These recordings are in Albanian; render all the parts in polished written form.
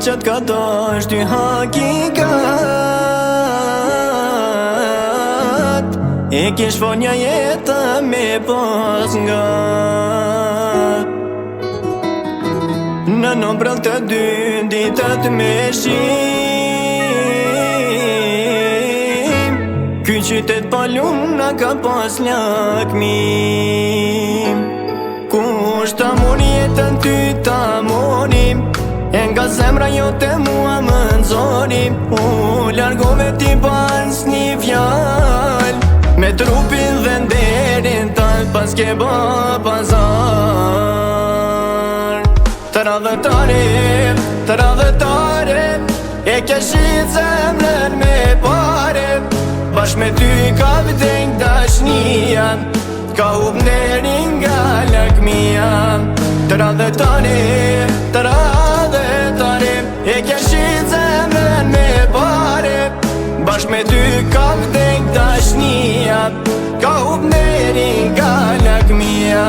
që t'ka dash ty hakikat, e kish fonja jetë me pas ngat. Në nëmbrën të dy ditët me shim, ky qytet palun na ka pas lakmim. Kush ta moni jetën ty ta monim, e nga zemra jote mua më nxoni. U largove ti pas një fjall, me trupin dhe nderin tal, pas ke ba pazar. Të radhëtare, e ke shit zemrën me pare, bashk me ty ka vdek dashnia, ka hup nderin nga lakmia. Të radhëtare, e ke shit zemrën me pare, bashk me ty ka vdek dashnia, ka hup nderin nga lakmia.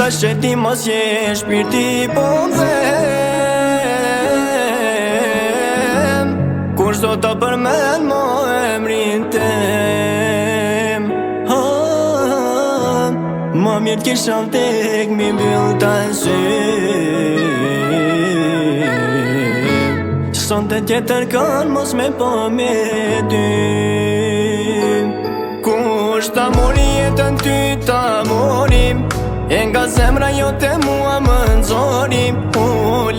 Tash që ti mos je shpirti po m'dhem, kur s'do ta përmen mo emrin tem. Ma mirë t'kisha vdek mi mbyll t'arsym, që sonte tjetër kanë mos me po me ty. Kush ta mori jetën ty ta morim, e nga zemra jote mua më nxoni. U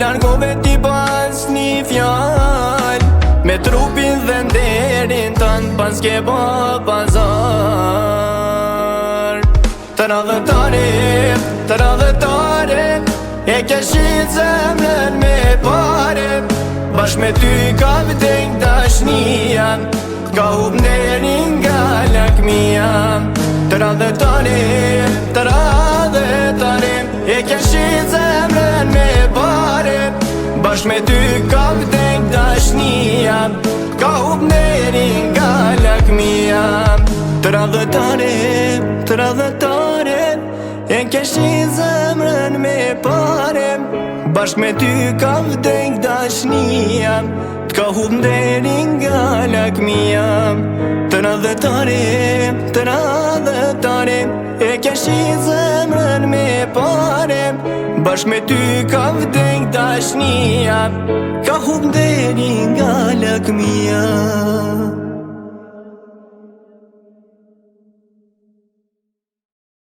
largove ti pas një fjall, me trupin dhe nderin tan, pas ke ba pazar. Të radhëtare, e ke shit zemrën me pare, bashk me ty ka vdek dashnia, ka hup nderin nga lakmia. Të radhëtare, e ke shit zemrën me pare, bashk me ty ka vdek dashnia, ka hup nderin nga lakmia. Të radhëtare, e ke shit zemrën me pare, bashk me ty ka vdek dashnia, ka hup nderin nga lakmia. Të radhëtare, e ke shit zemrën me pare, bashk me ty ka vdek dashnia, ka hup nderin nga lakmia.